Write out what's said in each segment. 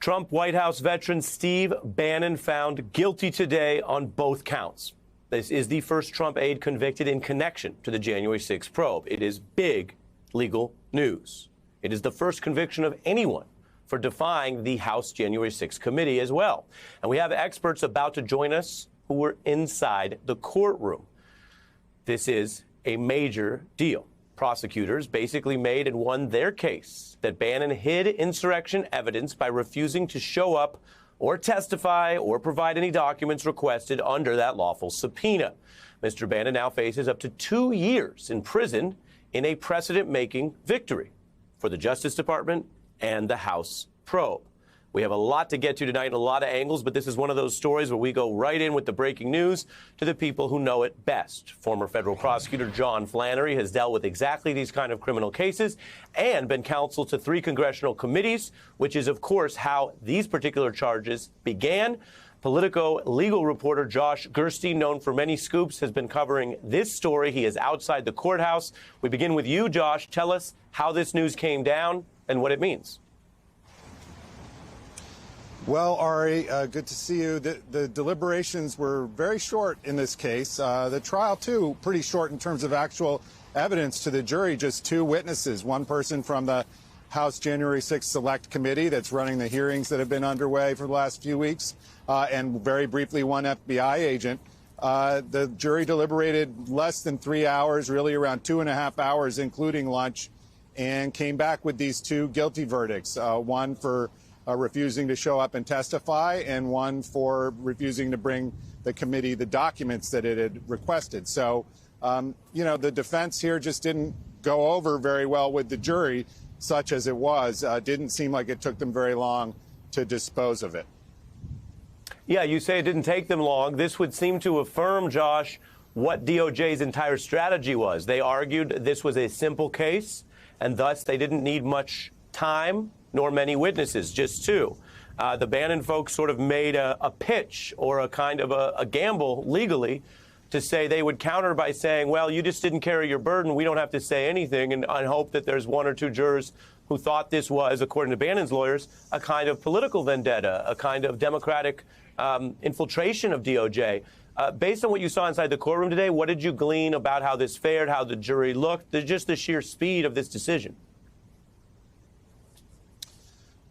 Trump White House veteran Steve Bannon found guilty today on both counts. This is the first Trump aide convicted in connection to the January 6th probe. It is big legal news. It is the first conviction of anyone for defying the House January 6th committee as well. And we have experts about to join us who were inside the courtroom. This is a major deal. Prosecutors basically made and won their case that Bannon hid insurrection evidence by refusing to show up or testify or provide any documents requested under that lawful subpoena. Mr. Bannon now faces up to 2 years in prison in a precedent-making victory for the Justice Department and the House probe. We have a lot to get to tonight and a lot of angles, but this is one of those stories where we go right in with the breaking news to the people who know it best. Former federal prosecutor John Flannery has dealt with exactly these kind of criminal cases and been counsel to 3 congressional committees, which is, of course, how these particular charges began. Politico legal reporter Josh Gerstein, known for many scoops, has been covering this story. He is outside the courthouse. We begin with you, Josh. Tell us how this news came down and what it means. Well, Ari, good to see you. The deliberations were very short in this case. The trial, too, pretty short in terms of actual evidence to the jury. Just 2 witnesses, one person from the House January 6th Select Committee that's running the hearings that have been underway for the last few weeks, and very briefly one FBI agent. The jury deliberated less than 3 hours, really around 2.5 hours, including lunch, and came back with these 2 guilty verdicts, one for refusing to show up and testify, and one for refusing to bring the committee the documents that it had requested. So, the defense here just didn't go over very well with the jury, such as it was. Didn't seem like it took them very long to dispose of it. Yeah, you say it didn't take them long. This would seem to affirm, Josh, what DOJ's entire strategy was. They argued this was a simple case, and thus they didn't need much time nor many witnesses, just 2. The Bannon folks sort of made a pitch or a kind of a gamble legally to say they would counter by saying, well, you just didn't carry your burden. We don't have to say anything, and I hope that there's 1 or 2 jurors who thought this was, according to Bannon's lawyers, a kind of political vendetta, a kind of Democratic infiltration of DOJ. Based on what you saw inside the courtroom today, what did you glean about how this fared, how the jury looked, just the sheer speed of this decision?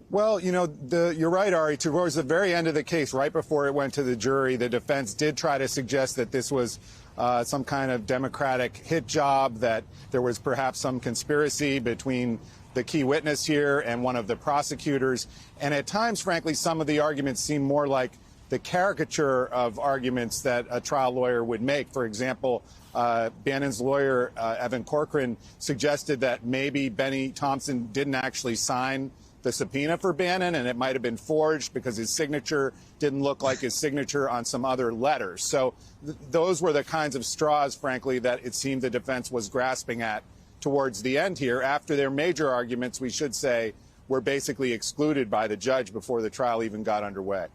Well, you're right, Ari. Towards the very end of the case, right before it went to the jury, the defense did try to suggest that this was some kind of Democratic hit job, that there was perhaps some conspiracy between the key witness here and one of the prosecutors. And at times, frankly, some of the arguments seem more like the caricature of arguments that a trial lawyer would make. For example, Bannon's lawyer, Evan Corcoran, suggested that maybe Benny Thompson didn't actually sign the subpoena for Bannon, and it might have been forged because his signature didn't look like his signature on some other letters. So those were the kinds of straws, frankly, that it seemed the defense was grasping at towards the end here. After their major arguments, we should say, were basically excluded by the judge before the trial even got underway.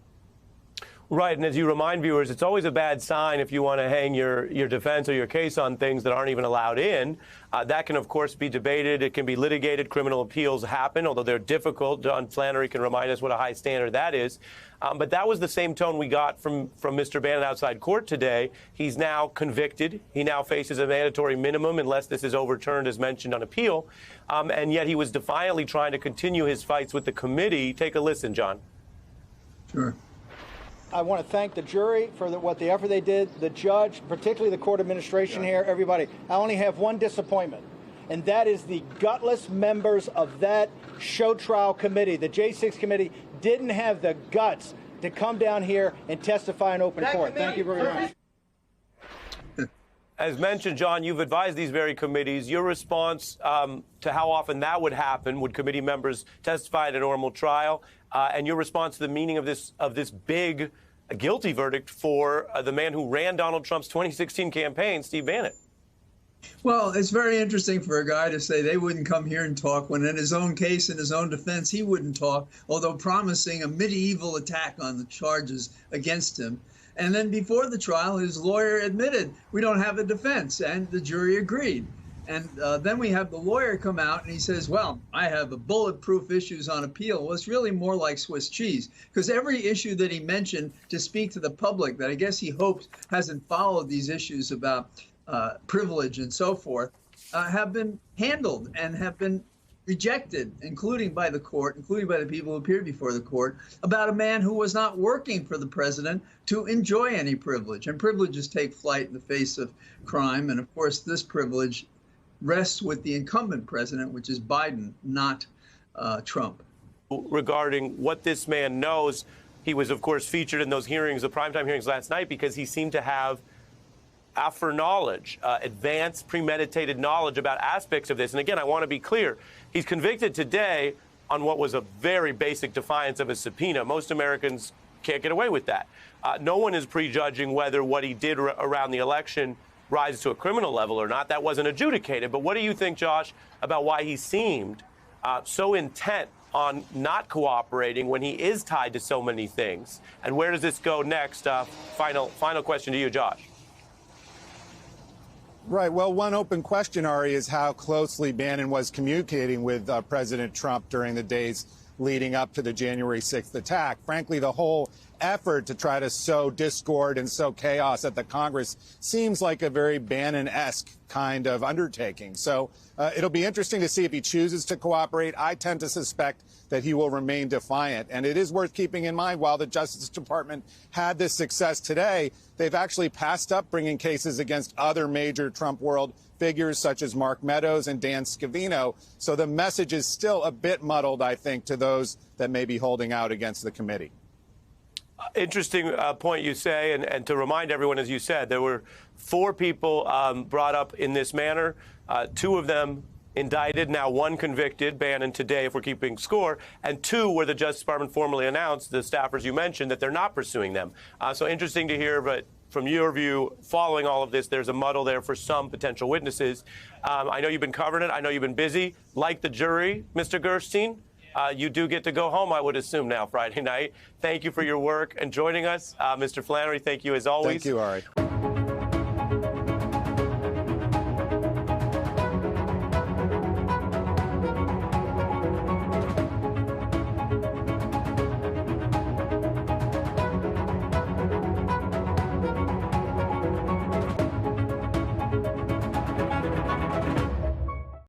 Right, and as you remind viewers, it's always a bad sign if you want to hang your defense or your case on things that aren't even allowed in. That can, of course, be debated. It can be litigated. Criminal appeals happen, although they're difficult. John Flannery can remind us what a high standard that is. But that was the same tone we got from Mr. Bannon outside court today. He's now convicted. He now faces a mandatory minimum unless this is overturned, as mentioned, on appeal. And yet he was defiantly trying to continue his fights with the committee. Take a listen, John. Sure. I want to thank the jury for what the effort they did, the judge, particularly the court administration here, everybody. I only have one disappointment, and that is the gutless members of that show trial committee. The J6 committee didn't have the guts to come down here and testify in open court. Thank you very much. As mentioned, John, you've advised these very committees. Your response to how often that would happen, would committee members testify at a normal trial, and your response to the meaning of this big guilty verdict for the man who ran Donald Trump's 2016 campaign, Steve Bannon? Well, it's very interesting for a guy to say they wouldn't come here and talk when in his own case, in his own defense, he wouldn't talk, although promising a medieval attack on the charges against him. And then before the trial, his lawyer admitted, we don't have a defense, and the jury agreed. And then we have the lawyer come out and he says, well, I have the bulletproof issues on appeal. Well, it's really more like Swiss cheese, because every issue that he mentioned to speak to the public that I guess he hopes hasn't followed these issues about privilege and so forth have been handled and have been rejected, including by the court, including by the people who appeared before the court, about a man who was not working for the president to enjoy any privilege. And privileges take flight in the face of crime. And of course, this privilege rests with the incumbent president, which is Biden, not Trump. Regarding what this man knows, he was, of course, featured in those hearings, the primetime hearings last night, because he seemed to have knowledge, advanced, premeditated knowledge about aspects of this. And again, I want to be clear. He's convicted today on what was a very basic defiance of a subpoena. Most Americans can't get away with that. No one is prejudging whether what he did around the election rises to a criminal level or not. That wasn't adjudicated. But what do you think, Josh, about why he seemed so intent on not cooperating when he is tied to so many things? And where does this go next? Final question to you, Josh. Right. Well, one open question, Ari, is how closely Bannon was communicating with President Trump during the days leading up to the January 6th attack. Frankly, the whole effort to try to sow discord and sow chaos at the Congress seems like a very Bannon-esque kind of undertaking. So it'll be interesting to see if he chooses to cooperate. I tend to suspect that he will remain defiant. And it is worth keeping in mind, while the Justice Department had this success today, they've actually passed up bringing cases against other major Trump world figures such as Mark Meadows and Dan Scavino. So the message is still a bit muddled, I think, to those that may be holding out against the committee. Interesting point you say, and to remind everyone, as you said, there were 4 people brought up in this manner, 2 of them indicted, now 1 convicted, Bannon today, if we're keeping score, and 2 where the Justice Department formally announced, the staffers you mentioned, that they're not pursuing them. So interesting to hear, but from your view, following all of this, there's a muddle there for some potential witnesses. I know you've been covering it. I know you've been busy. Like the jury, Mr. Gerstein, you do get to go home, I would assume, now Friday night. Thank you for your work and joining us. Mr. Flannery, thank you as always. Thank you, Ari.